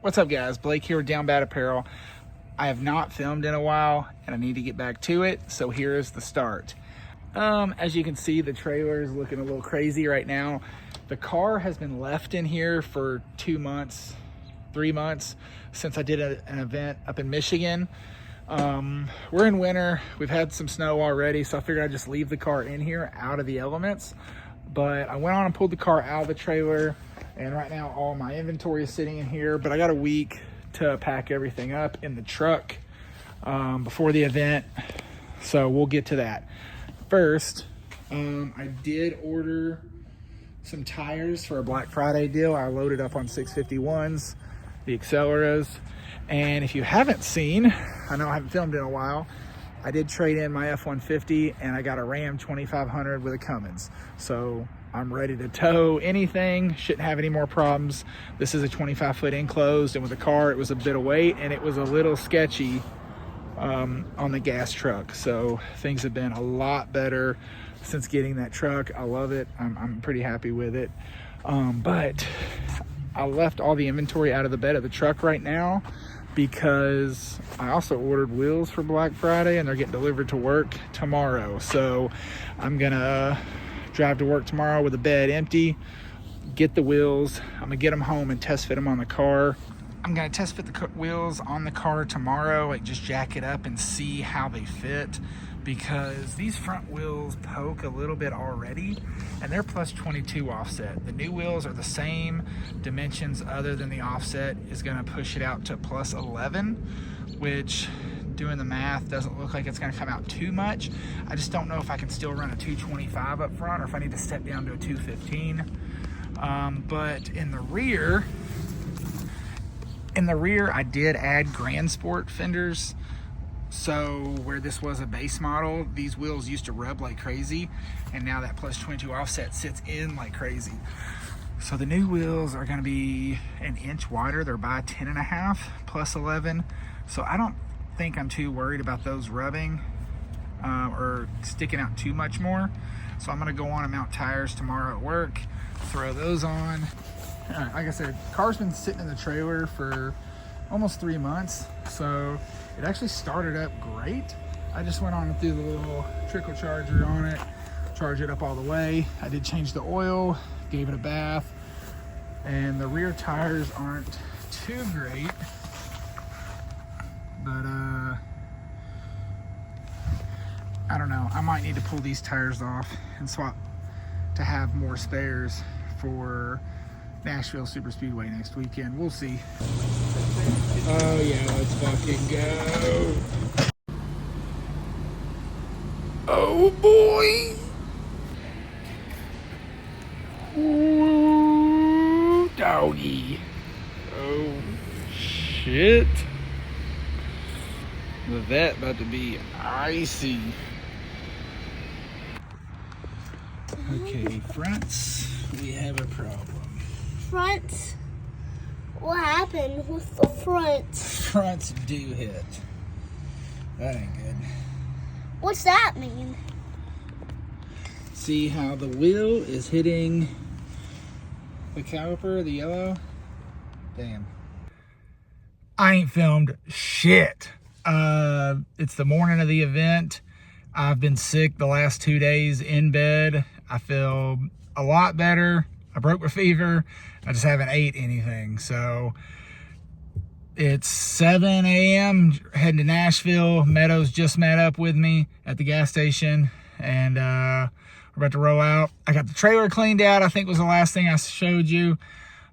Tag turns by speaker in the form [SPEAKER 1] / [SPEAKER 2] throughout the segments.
[SPEAKER 1] What's up, guys? Blake here with Down Bad Apparel. I have not filmed in a while and I need to get back to it, so here is the start. As you can see, the trailer is looking a little crazy right now. The car has been left in here for 2 months, 3 months since I did an event up in Michigan. We're in winter, we've had some snow already, so I figured I'd just leave the car in here out of the elements. But I went on and pulled the car out of the trailer, and right now all my inventory is sitting in here, but I got a week to pack everything up in the truck before the event, so we'll get to that. First, I did order some tires for a Black Friday deal. I loaded up on 651s, the Acceleras, and if you haven't seen, I know I haven't filmed in a while, I did trade in my F-150 and I got a Ram 2500 with a Cummins. So I'm ready to tow anything, shouldn't have any more problems. This is a 25-foot enclosed, and with the car, it was a bit of weight and it was a little sketchy on the gas truck. So things have been a lot better since getting that truck. I love it. I'm pretty happy with it. But I left all the inventory out of the bed of the truck right now because I also ordered wheels for Black Friday and they're getting delivered to work tomorrow. So I'm gonna drive to work tomorrow with the bed empty, get the wheels. I'm gonna get them home and test fit them on the car. I'm gonna test fit the wheels on the car tomorrow, like just jack it up and see how they fit, because these front wheels poke a little bit already and they're plus 22 offset. The new wheels are the same dimensions other than the offset is gonna push it out to plus 11, which doing the math doesn't look like it's gonna come out too much. I just don't know if I can still run a 225 up front or if I need to step down to a 215. But in the rear I did add Grand Sport fenders. So where this was a base model, these wheels used to rub like crazy, and now that plus 22 offset sits in like crazy. So the new wheels are gonna be an inch wider. They're by 10.5 plus 11. So I don't think I'm too worried about those rubbing or sticking out too much more. So I'm gonna go on and mount tires tomorrow at work, throw those on. Like I said, car's been sitting in the trailer for almost 3 months, so it actually started up great. I just went on and threw the little trickle charger on it, charged it up all the way. I did change the oil, gave it a bath, and the rear tires aren't too great, but I don't know. I might need to pull these tires off and swap to have more spares for Nashville Super Speedway next weekend. We'll see. Oh yeah, let's fucking go. Oh boy. Ooh, doggy. Oh shit. The vet about to be icy. Okay, fronts, we have a problem.
[SPEAKER 2] Fronts? What happened with the fronts?
[SPEAKER 1] Fronts do hit. That ain't good.
[SPEAKER 2] What's that mean?
[SPEAKER 1] See how the wheel is hitting the caliper, the yellow? Damn. I ain't filmed shit. It's the morning of the event. I've been sick the last 2 days in bed. I feel a lot better. I broke my fever. I just haven't ate anything. So it's 7 a.m. heading to Nashville. Meadows just met up with me at the gas station, and we're about to roll out. I got the trailer cleaned out, I think was the last thing I showed you.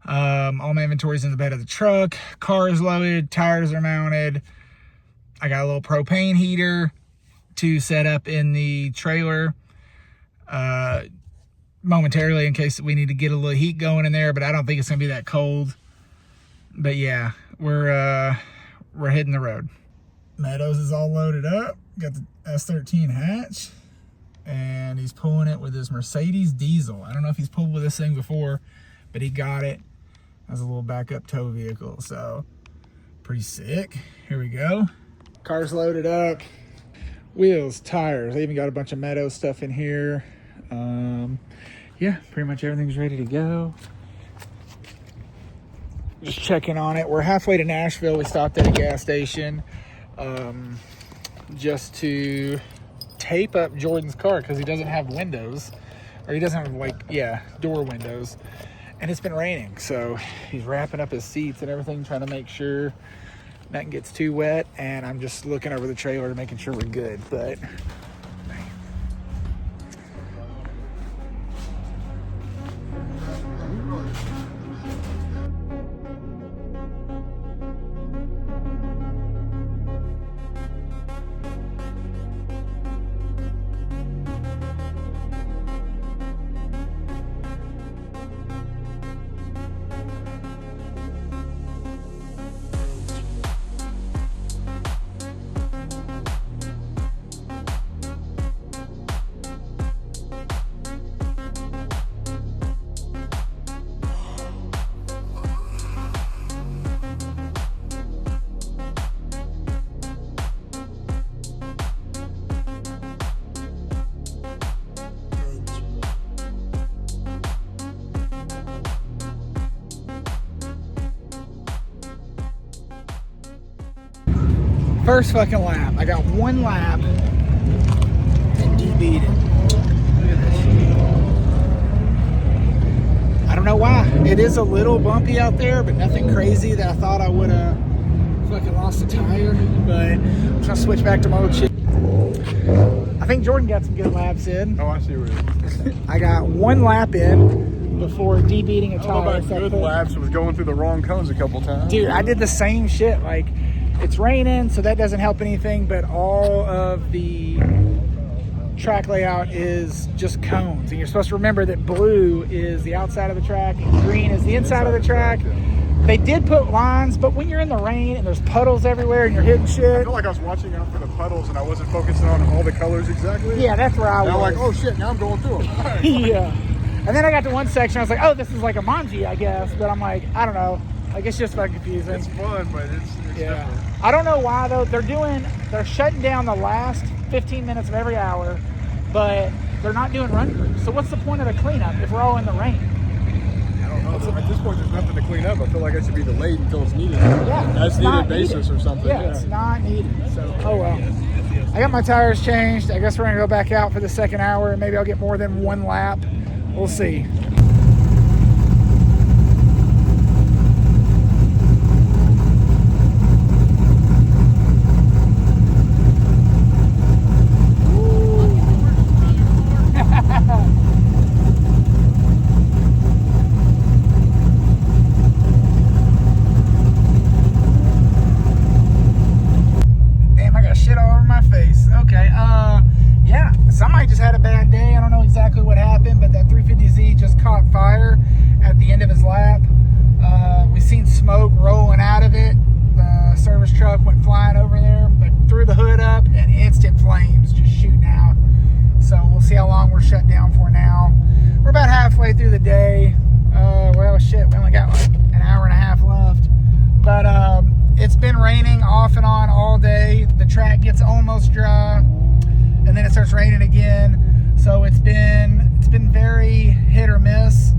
[SPEAKER 1] All my inventory's in the bed of the truck. Car is loaded, tires are mounted. I got a little propane heater to set up in the trailer momentarily in case we need to get a little heat going in there, but I don't think it's gonna be that cold. But yeah, we're hitting the road. Meadows is all loaded up, got the S13 hatch, and he's pulling it with his Mercedes diesel. I don't know if he's pulled with this thing before, but he got it as a little backup tow vehicle, so pretty sick. Here we go. Car's loaded up. Wheels, tires. I even got a bunch of Meadows stuff in here. Yeah, pretty much everything's ready to go. Just checking on it. We're halfway to Nashville. We stopped at a gas station just to tape up Jordan's car because he doesn't have windows, or he doesn't have, like, yeah, door windows, and it's been raining, so he's wrapping up his seats and everything, trying to make sure nothing gets too wet. And I'm just looking over the trailer, making sure we're good. But first fucking lap. I got one lap and D beat it. Look at this shit. I don't know why. It is a little bumpy out there, but nothing crazy that I thought I would have fucking lost a tire. But I'm trying to switch back to my old shit. I think Jordan got some good laps in.
[SPEAKER 3] Oh, I see what it is.
[SPEAKER 1] I got one lap in before D-beating a
[SPEAKER 3] I don't know
[SPEAKER 1] tire.
[SPEAKER 3] about good laps. It was going through the wrong cones a couple times.
[SPEAKER 1] Dude, I did the same shit. Like, it's raining, so that doesn't help anything, but all of the track layout is just cones. And you're supposed to remember that blue is the outside of the track and green is the inside of the track. They did put lines, but when you're in the rain and there's puddles everywhere and you're hitting
[SPEAKER 3] I
[SPEAKER 1] shit.
[SPEAKER 3] feel like I was watching out for the puddles and I wasn't focusing on all the colors exactly.
[SPEAKER 1] Yeah, that's where I was.
[SPEAKER 3] Now I'm like, oh shit, now I'm going through them.
[SPEAKER 1] Yeah. And then I got to one section, I was like, oh, this is like a Manji, I guess. But I'm like, I don't know. Like, it's just fucking confusing.
[SPEAKER 3] It's fun, but it's
[SPEAKER 1] Yeah.
[SPEAKER 3] different.
[SPEAKER 1] I don't know why, though. They're shutting down the last 15 minutes of every hour, but they're not doing run crews. So what's the point of the cleanup if we're all in the rain?
[SPEAKER 3] I don't know. At this point, there's nothing to clean up. I feel like I should be delayed until it's needed.
[SPEAKER 1] Yeah.
[SPEAKER 3] As
[SPEAKER 1] it's
[SPEAKER 3] needed
[SPEAKER 1] not
[SPEAKER 3] basis
[SPEAKER 1] needed.
[SPEAKER 3] or something.
[SPEAKER 1] Yeah, it's not needed. So, oh well. I got my tires changed. I guess we're going to go back out for the second hour, and maybe I'll get more than one lap. We'll see. Yeah, somebody just had a bad day. I don't know exactly what happened, but that 350Z just caught fire at the end of his lap. We seen smoke rolling out of it. The service truck went flying over there, but threw the hood up and instant flames just shooting out. So we'll see how long we're shut down for now. We're about halfway through the day. Well, shit, we only got like an hour and a half left. But it's been raining off and on all day. The track gets almost dry, and then it starts raining again. So it's been very hit or miss.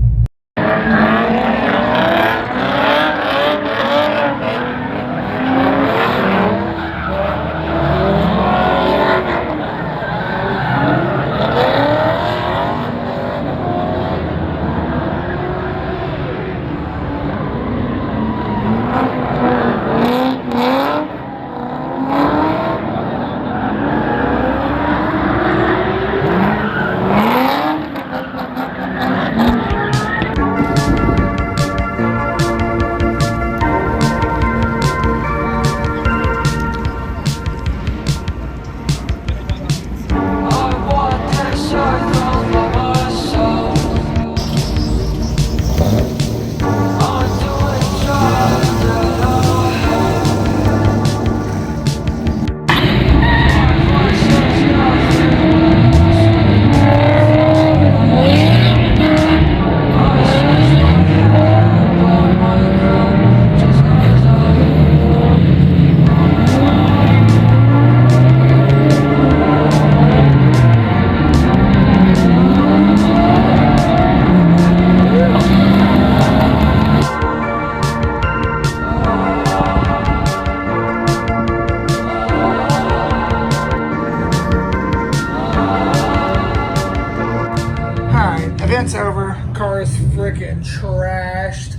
[SPEAKER 1] car is freaking trashed.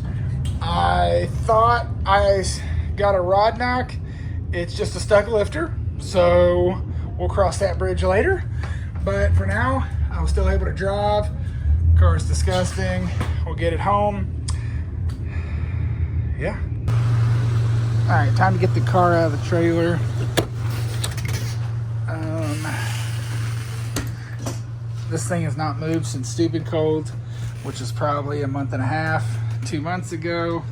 [SPEAKER 1] I thought I got a rod knock. It's just a stuck lifter, so we'll cross that bridge later. But for now, I was still able to drive. Car is disgusting. We'll get it home. Yeah. All right, time to get the car out of the trailer. This thing has not moved since Stoopicold, which is probably a month and a half, 2 months ago.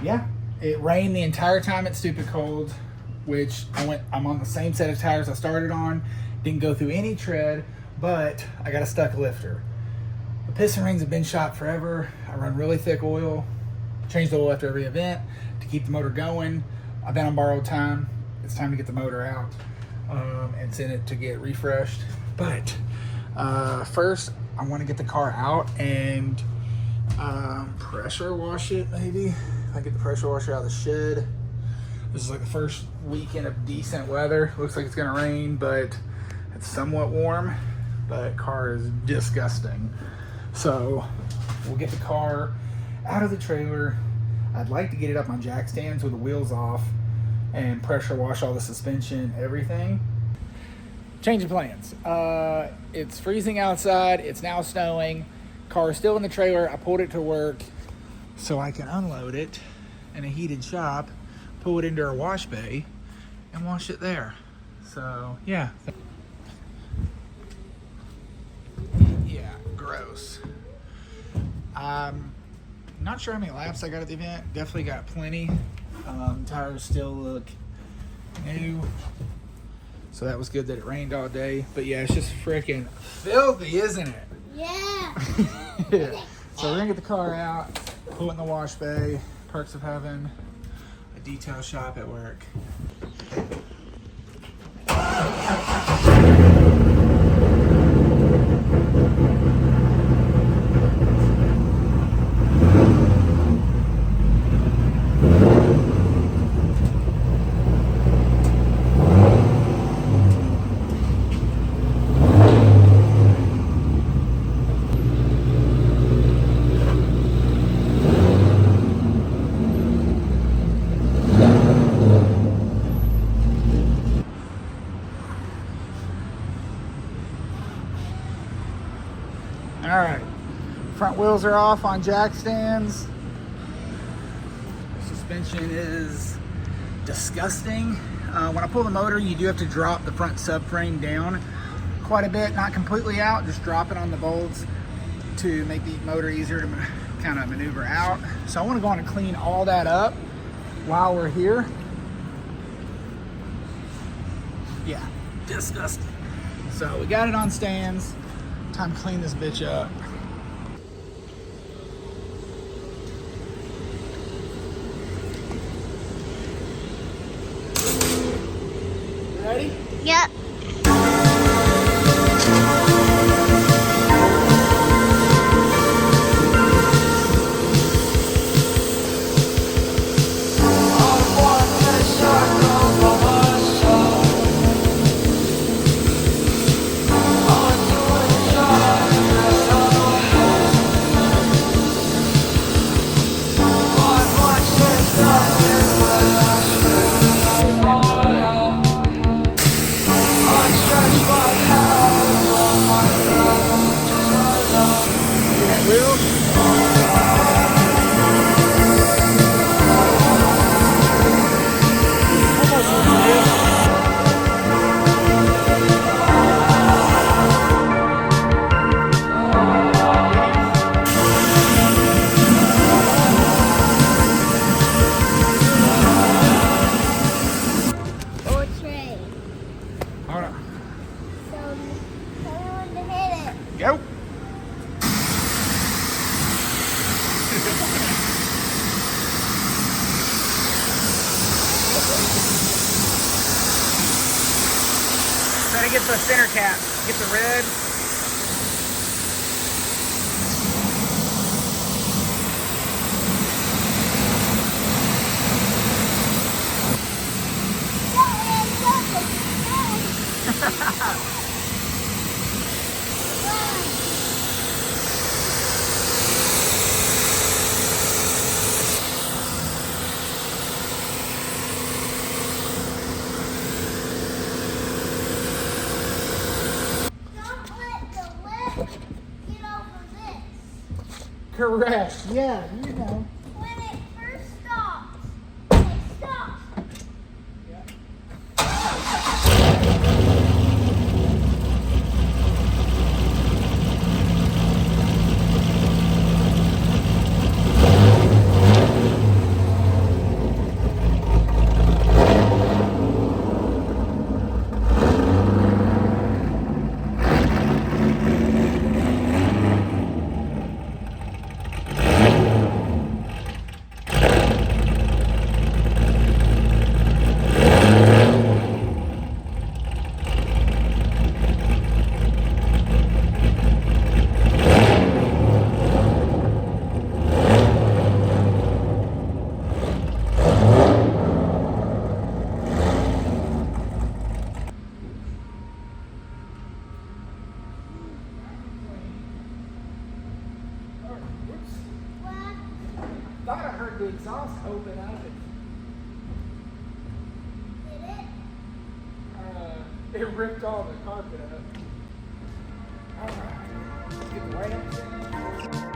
[SPEAKER 1] Yeah, it rained the entire time at Stoopicold, which I'm on the same set of tires I started on. Didn't go through any tread, but I got a stuck lifter. The piston rings have been shot forever. I run really thick oil, change the oil after every event to keep the motor going. I've been on borrowed time. It's time to get the motor out and send it to get refreshed. But first, I want to get the car out and pressure wash it, maybe. If I get the pressure washer out of the shed. This is like the first weekend of decent weather. Looks like it's gonna rain, but it's somewhat warm. But car is disgusting. So we'll get the car out of the trailer. I'd like to get it up on jack stands with the wheels off and pressure wash all the suspension, everything. Changing plans. It's freezing outside. It's now snowing. Car is still in the trailer. I pulled it to work so I can unload it in a heated shop, pull it into our wash bay, and wash it there. So, yeah. Yeah, gross. Not sure how many laps I got at the event. Definitely got plenty. Tires still look new. So that was good that it rained all day. But yeah, it's just freaking filthy, isn't it?
[SPEAKER 2] Yeah.
[SPEAKER 1] Yeah. So we're gonna get the car out, pull it in the wash bay, perks of having a detail shop at work. All right, front wheels are off on jack stands. Suspension is disgusting. When I pull the motor, you do have to drop the front subframe down quite a bit, not completely out, just drop it on the bolts to make the motor easier to kind of maneuver out. So I want to go on and clean all that up while we're here. Yeah, disgusting. So we got it on stands. Time to clean this bitch up. Ready?
[SPEAKER 2] Yep.
[SPEAKER 1] Go. Try to get the center cap, get the red. Correct. Yeah, you know.
[SPEAKER 2] When it first stops. It stops.
[SPEAKER 1] Thought I heard the exhaust open up. It ripped all the carpet up. All right. Let's get the way up.